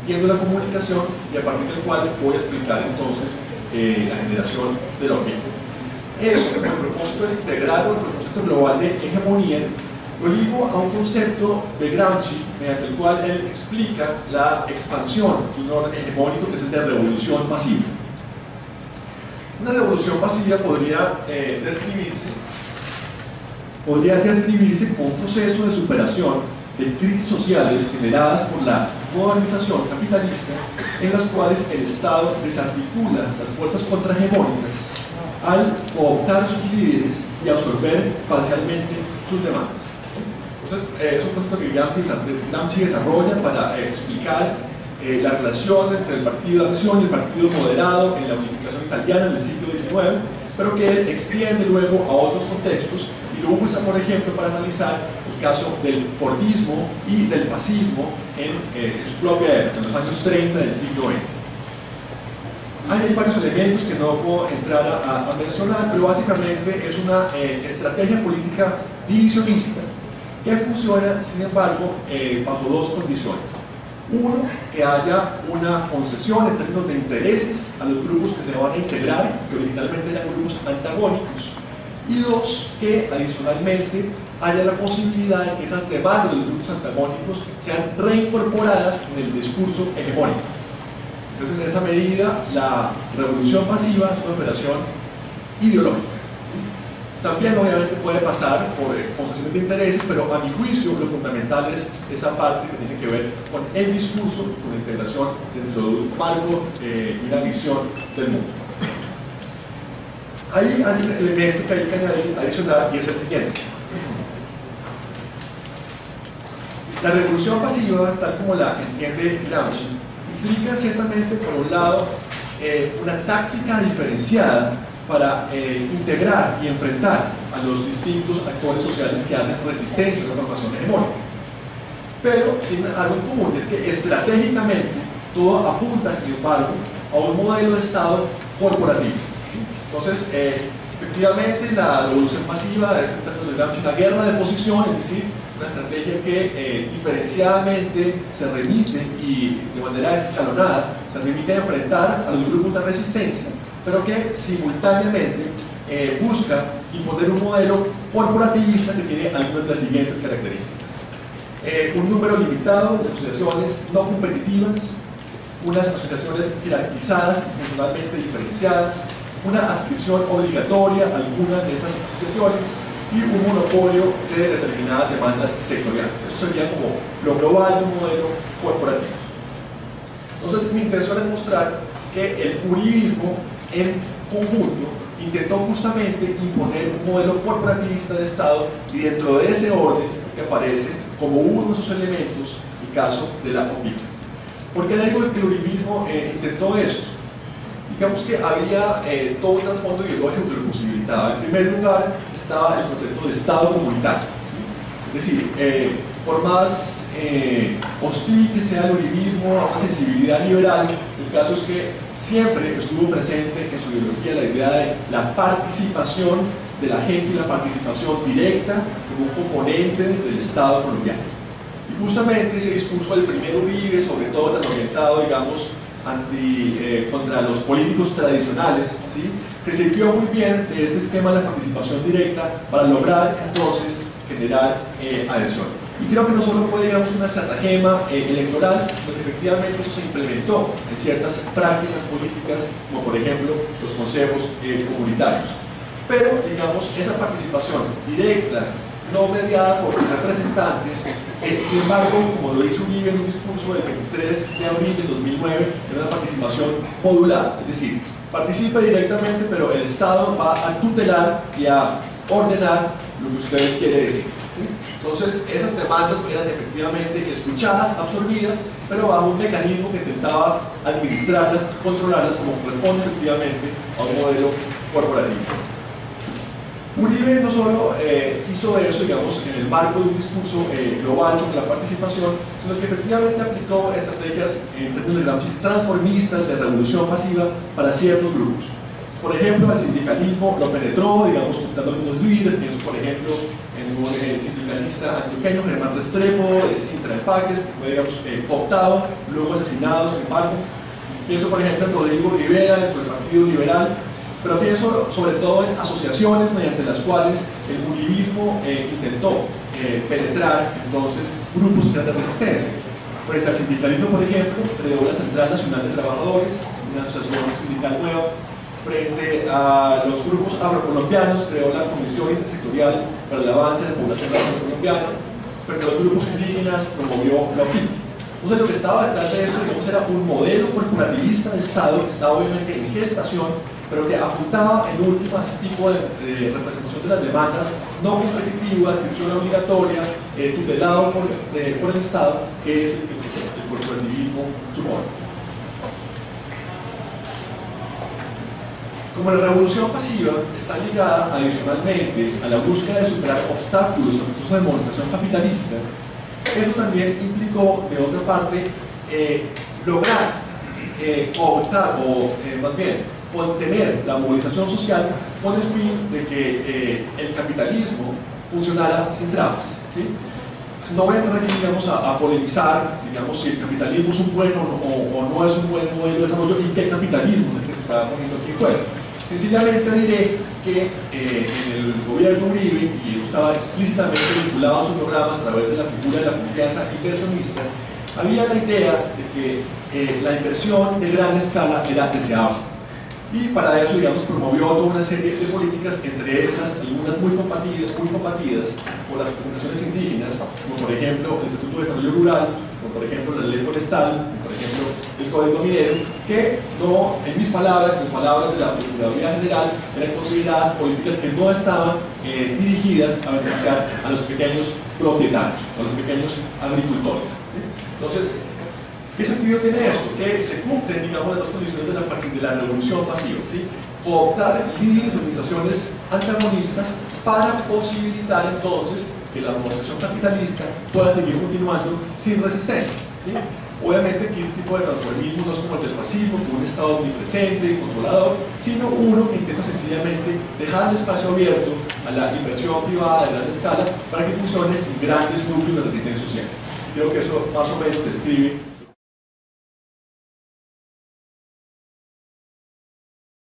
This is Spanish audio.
entiendo la comunicación y a partir del cual voy a explicar entonces la generación del objeto. Eso, el propósito es integrar el propósito global de hegemonía. Lo ligo a un concepto de Gramsci mediante el cual él explica la expansión de un orden hegemónico que es el de revolución pasiva. Una revolución pasiva podría describirse como un proceso de superación de crisis sociales generadas por la modernización capitalista en las cuales el Estado desarticula las fuerzas contrahegemónicas al cooptar sus líderes y absorber parcialmente sus demandas. Entonces, es un concepto que Gramsci desarrolla para explicar la relación entre el Partido de Acción y el Partido Moderado en la unificación italiana en el siglo XIX, pero que él extiende luego a otros contextos y lo usa, por ejemplo, para analizar el caso del Fordismo y del fascismo en su propia época, en los años 30 del siglo XX. Hay varios elementos que no puedo entrar a mencionar, pero básicamente es una estrategia política divisionista que funciona, sin embargo, bajo dos condiciones. Uno, que haya una concesión en términos de intereses a los grupos que se van a integrar, que originalmente eran grupos antagónicos. Y dos, que adicionalmente haya la posibilidad de que esas demandas de los grupos antagónicos sean reincorporadas en el discurso hegemónico. Entonces, en esa medida, la revolución pasiva es una operación ideológica. También, obviamente, puede pasar por concesiones de intereses, pero a mi juicio, lo fundamental es esa parte que tiene que ver con el discurso, con la integración dentro de un marco y una visión del mundo. Hay un elemento que hay que añadir adicional y es el siguiente. La revolución pasiva, tal como la entiende Gramsci, implica ciertamente, por un lado, una táctica diferenciada para integrar y enfrentar a los distintos actores sociales que hacen resistencia a la formación hegemónica. Pero tiene algo en común, es que estratégicamente todo apunta, sin embargo, a un modelo de Estado corporativista. Entonces, efectivamente, la revolución pasiva es, en términos de Gramsci, una guerra de posición, es decir, una estrategia que diferenciadamente se remite y de manera escalonada se remite a enfrentar a los grupos de resistencia, pero que simultáneamente busca imponer un modelo corporativista que tiene algunas de las siguientes características. Un número limitado de asociaciones no competitivas, unas asociaciones jerarquizadas y funcionalmente diferenciadas, una adscripción obligatoria a alguna de esas asociaciones y un monopolio de determinadas demandas sectoriales. Eso sería como lo global de un modelo corporativo. Entonces, mi intención es mostrar que el uribismo en conjunto intentó justamente imponer un modelo corporativista de Estado y dentro de ese orden es que aparece como uno de sus elementos el caso de la OPIP. ¿Por qué digo que el uribismo intentó esto? Digamos que había todo un trasfondo ideológico que lo posibilitaba. En primer lugar estaba el concepto de Estado comunitario. Es decir, por más hostil que sea el uribismo a una sensibilidad liberal, el caso es que siempre estuvo presente en su ideología la idea de la participación de la gente y la participación directa como un componente del Estado colombiano. Y justamente ese discurso del primer Uribe, sobre todo tan orientado, digamos, contra los políticos tradicionales, ¿sí?, se sirvió muy bien de este esquema de la participación directa para lograr entonces generar adhesión. Y creo que no solo fue, digamos, una estratagema electoral, sino que efectivamente eso se implementó en ciertas prácticas políticas, como por ejemplo los consejos comunitarios. Pero, digamos, esa participación directa, no mediada por representantes, sin embargo, como lo hizo Uribe en un discurso del 23 de abril de 2009, era una participación modulada, es decir, participa directamente, pero el Estado va a tutelar y a ordenar lo que usted quiere decir, ¿sí? Entonces, esas demandas eran efectivamente escuchadas, absorbidas, pero bajo un mecanismo que intentaba administrarlas, controlarlas como corresponde efectivamente a un modelo corporativista. Uribe no solo hizo eso, digamos, en el marco de un discurso global sobre la participación, sino que efectivamente aplicó estrategias en términos de Gramsci transformistas de revolución pasiva para ciertos grupos. Por ejemplo, el sindicalismo lo penetró, digamos, juntando algunos líderes. Pienso, por ejemplo, en un sindicalista antioqueño, Germán Restrepo, Sintra Empaques, que fue, digamos, cooptado, luego asesinado, sin embargo. Pienso, por ejemplo, en Rodrigo Rivera, dentro del Partido Liberal, pero pienso sobre todo en asociaciones mediante las cuales el uribismo intentó penetrar entonces grupos de resistencia. Frente al sindicalismo, por ejemplo, creó la Central Nacional de Trabajadores, una asociación sindical nueva. Frente a los grupos afrocolombianos, creó la Comisión Intersectorial para el Avance de la Población Afrocolombiana. Frente a los grupos indígenas, promovió la OPIC. Entonces, lo que estaba detrás de esto, digamos, era un modelo corporativista de Estado que estaba obviamente en gestación, pero que apuntaba en última a este tipo de representación de las demandas no competitivas, inscripción obligatoria, tutelado por el Estado, que es el corporativismo supone. Como la revolución pasiva está ligada adicionalmente a la búsqueda de superar obstáculos al proceso de modernización capitalista, eso también implicó, de otra parte, lograr optar o más bien contener la movilización social con el fin de que el capitalismo funcionara sin trabas, ¿sí? No voy a entrar aquí, digamos, a polemizar, digamos, si el capitalismo es un buen o no es un buen modelo de desarrollo y qué capitalismo es el que se está poniendo aquí en juego. Sencillamente diré que en el gobierno Uribe, y eso estaba explícitamente vinculado a su programa a través de la figura de la confianza inversionista, había la idea de que la inversión de gran escala era deseable. Y para eso, digamos, promovió toda una serie de políticas, entre esas algunas muy combatidas por las comunidades indígenas, como por ejemplo el Estatuto de Desarrollo Rural, como por ejemplo la Ley Forestal, como por ejemplo el Código Minero, que no, en mis palabras, en palabras de la Procuraduría General, eran consideradas políticas que no estaban dirigidas a beneficiar a los pequeños propietarios, a los pequeños agricultores. Entonces, ¿qué sentido tiene esto? Que se cumplen, digamos, las dos condiciones de la revolución pasiva, ¿sí? Cooptar líderes de organizaciones antagonistas para posibilitar entonces que la modernización capitalista pueda seguir continuando sin resistencia, ¿sí? Obviamente que este tipo de transformismo no es como el del fascismo, con un Estado omnipresente y controlador, sino uno que intenta sencillamente dejar el espacio abierto a la inversión privada de gran escala para que funcione sin grandes núcleos de resistencia social. Creo que eso más o menos describe